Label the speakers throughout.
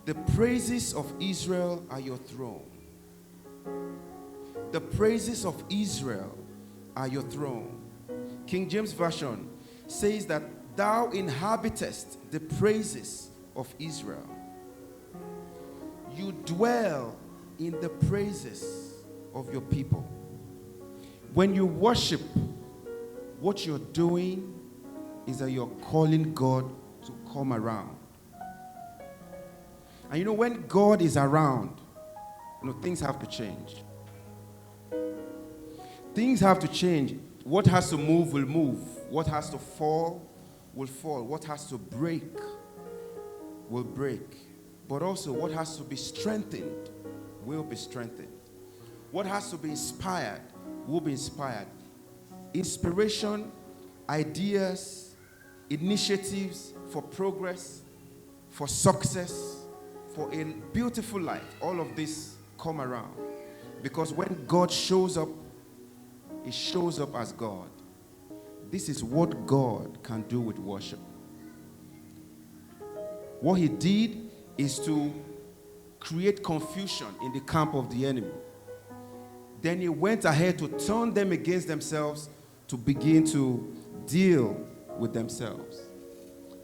Speaker 1: The praises of Israel are your throne. The praises of Israel are your throne. King James Version says that thou inhabitest the praises of Israel. You dwell in the praises of your people. When you worship, what you're doing is that you're calling God to come around. And when God is around, things have to change. Things have to change. What has to move will move. What has to fall will fall. What has to break will break. But also what has to be strengthened will be strengthened. What has to be inspired will be inspired. Inspiration, ideas, initiatives for progress, for success, for a beautiful life, all of this come around. Because when God shows up, He shows up as God. This is what God can do with worship. What He did is to create confusion in the camp of the enemy. Then He went ahead to turn them against themselves to begin to deal with themselves.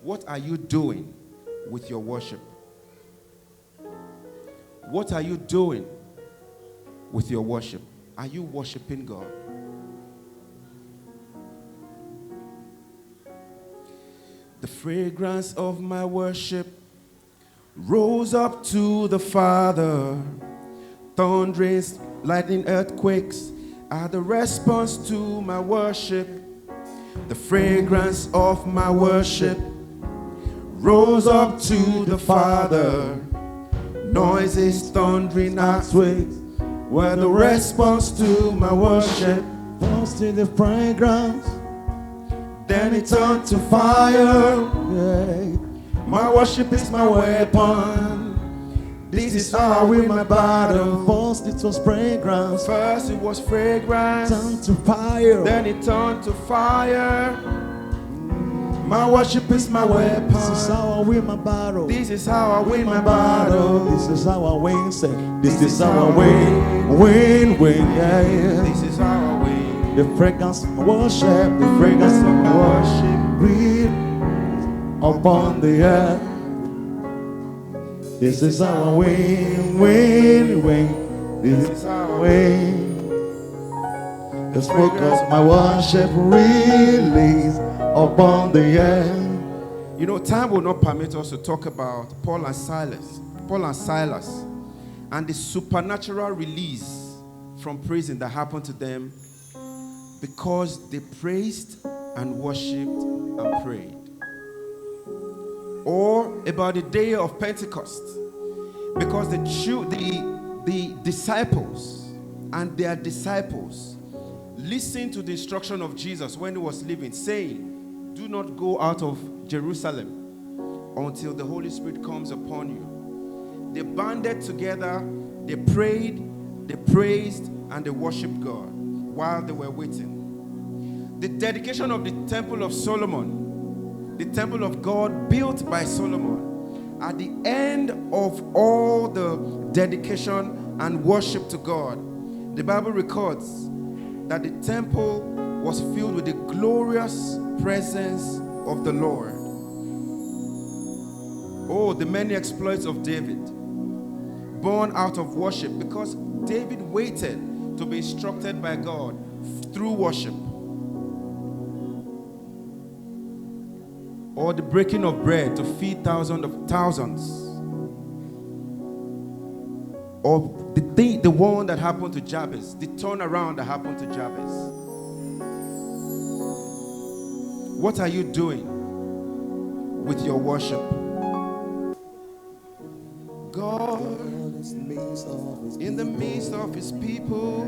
Speaker 1: What are you doing with your worship? What are you doing with your worship? Are you worshiping God? The fragrance of my worship rose up to the Father. Thunderings, lightning, earthquakes are the response to my worship. The fragrance of my worship rose up to the Father. Noises, thundering, earthquakes were the response to my worship.
Speaker 2: First in the fragrance,
Speaker 1: then it turned to fire.
Speaker 2: yeah.
Speaker 1: My worship is my weapon. This is how I win my battle.
Speaker 2: First it was fragrance,
Speaker 1: First it was fragrance,
Speaker 2: turned to fire.
Speaker 1: then it turned to fire. My worship is my weapon.
Speaker 2: This is how I win my battle.
Speaker 1: This is how I win my battle.
Speaker 2: This is how I win. Say, this is how I win, yeah, yeah.
Speaker 1: This is how I win.
Speaker 2: The fragrance of my worship,
Speaker 1: The fragrance of my worship.
Speaker 2: breathe upon the earth. This is how I win. This is how I win. The smoke of my worship release upon the earth.
Speaker 1: Time will not permit us to talk about Paul and Silas, and the supernatural release from prison that happened to them because they praised and worshipped and prayed. Or about the day of Pentecost, because the disciples and their disciples listened to the instruction of Jesus when He was leaving, saying, do not go out of Jerusalem until the Holy Spirit comes upon you. They banded together, they prayed, they praised, and they worshipped God while they were waiting. The dedication of the Temple of Solomon, the temple of God built by Solomon, at the end of all the dedication and worship to God, the Bible records that the temple was filled with the glorious presence of the Lord. Oh, the many exploits of David, born out of worship, because David waited to be instructed by God through worship. Or the breaking of bread to feed thousands of thousands. Or the one that happened to Jabez, the turnaround that happened to Jabez. What are you doing with your worship? God, in the midst of His people,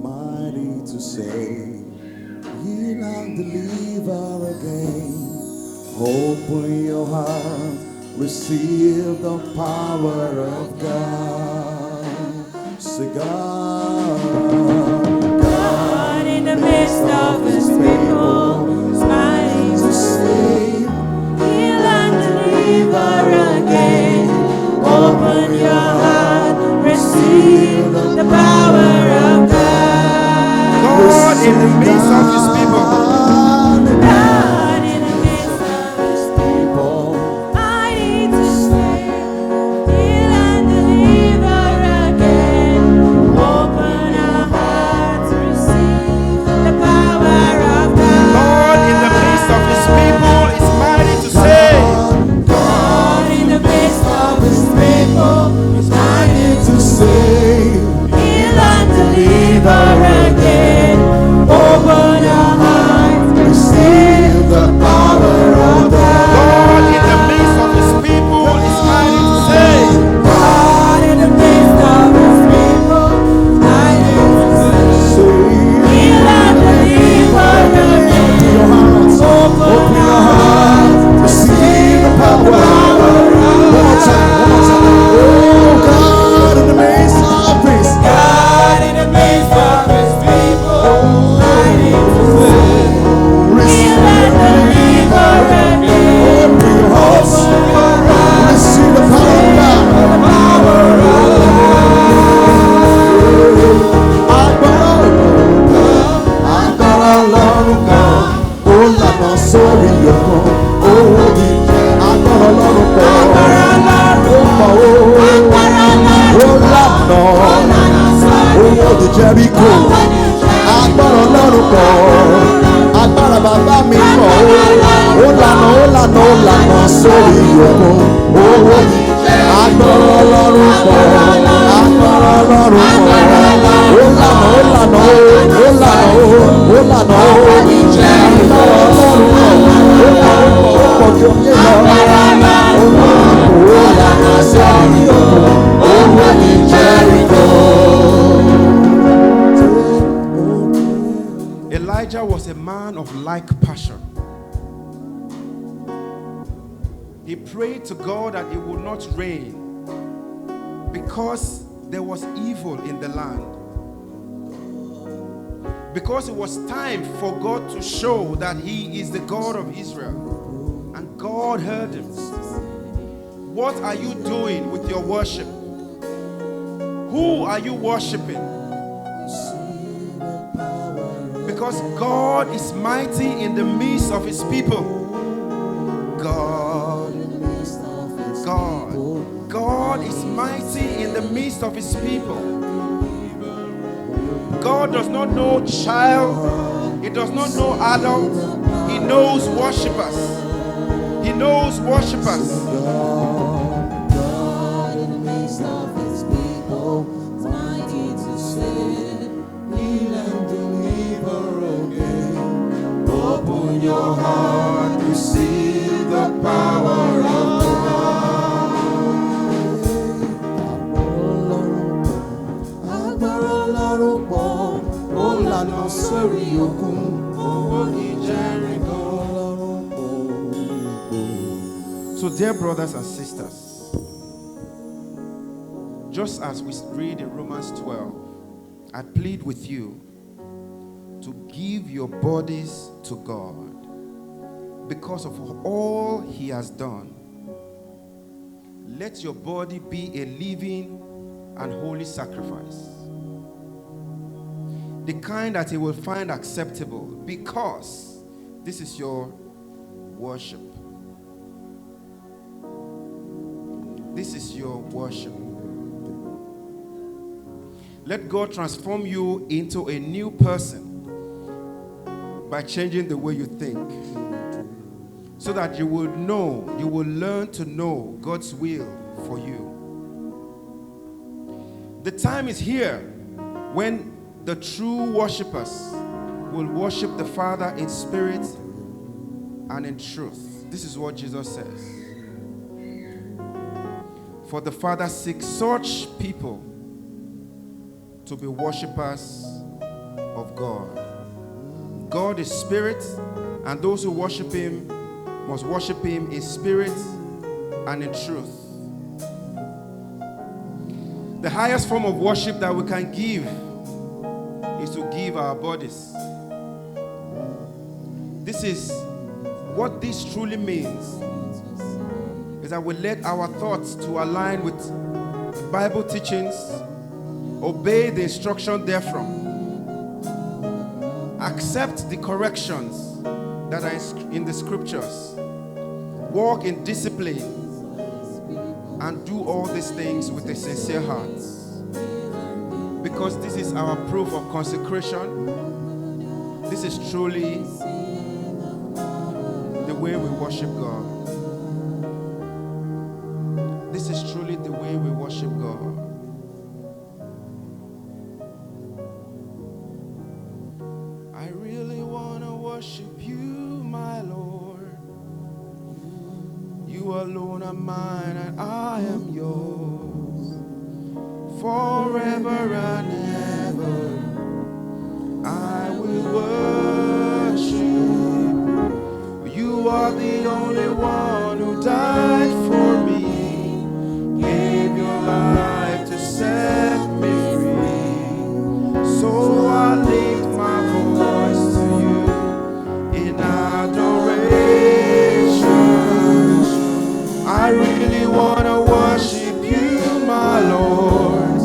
Speaker 2: Mighty to save, heal and deliver again. Open your heart, receive the power of God. Say
Speaker 3: God in the midst of His people, mighty to save, heal and deliver again.
Speaker 1: in the midst of his people.
Speaker 3: God in the midst of his people. Mighty to save, heal and deliver again. Open our hearts to receive the power of God.
Speaker 1: Lord, in the midst of his people, is mighty to save.
Speaker 3: God in the midst of his people is mighty
Speaker 2: To save,
Speaker 3: heal and deliver again. Open our hearts to receive the power of God.
Speaker 1: Lord, in the midst of his people, is mighty to save.
Speaker 3: God in the midst of his people is mighty to save. Heal and deliver again.
Speaker 2: your hearts,
Speaker 3: Open our hearts to
Speaker 2: receive the power. One more time, one more time. Oh God, in the midst of this,
Speaker 3: God in the midst of his people, mighty to save.
Speaker 2: receive,
Speaker 3: Heal and deliver again.
Speaker 2: open your hearts, receive the power of God. Agbára Ọlọ́run kan, ó lànà sórí òkun, ó wí. Agbára Ọlọ́run kan, ó pọ̀ ó lànà, owó di Jẹ́ríkò. Agbára Ọlọ́run kan, agbára bàbá mi kan, ó lànà sórí òkun, ó wí. Agbára Ọlọ́run kan, agbára Ọlọ́run kan, ó lànà agbára Ọlọ́run kan, ó pọ̀ kí o yé lọ. Ó lànà sórí òkun, ó wó ní Jẹ́ríkò.
Speaker 1: Elijah was a man of like passion. He prayed to God that it would not rain because there was evil in the land. Because it was time for God to show that he is the God of Israel. And God heard him. What are you doing with your worship? Who are you worshiping? Because God is mighty in the midst of his people. God is mighty in the midst of his people. God does not know child. He does not know adult. He knows worshippers. He knows worshippers.
Speaker 3: God in the midst of his people is mighty to save, heal and deliver again. Open your heart, receive the power of
Speaker 2: Agbára Ọlọ́run pọ̀, ó lànà sórí òkun, ó wó ní Jẹ́ríkò.
Speaker 1: So, dear brothers and sisters, just as we read in Romans 12, I plead with you to give your bodies to God because of all he has done. Let your body be a living and holy sacrifice, the kind that he will find acceptable, because this is your worship. This is your worship. Let God transform you into a new person by changing the way you think, so that you will know, you will learn to know God's will for you. The time is here when the true worshipers will worship the Father in spirit and in truth. This is what Jesus says. For the Father seeks such people to be worshipers of God. God is spirit, and those who worship him must worship him in spirit and in truth. The highest form of worship that we can give is to give our bodies. This is what this truly means, is that we let our thoughts to align with Bible teachings, obey the instruction therefrom, Accept the corrections that are in the scriptures. Walk in discipline and do all these things with a sincere heart. Because this is our proof of consecration. This is truly the way we worship God. This is truly the way we worship God. I really want to worship you, my Lord. You alone are mine and I am yours. Forever and ever I will worship. You are the only one who died for me, gave your life to set me free. So I lift my voice to you in adoration. I really want to worship you, my Lord.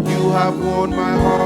Speaker 1: You have won my heart.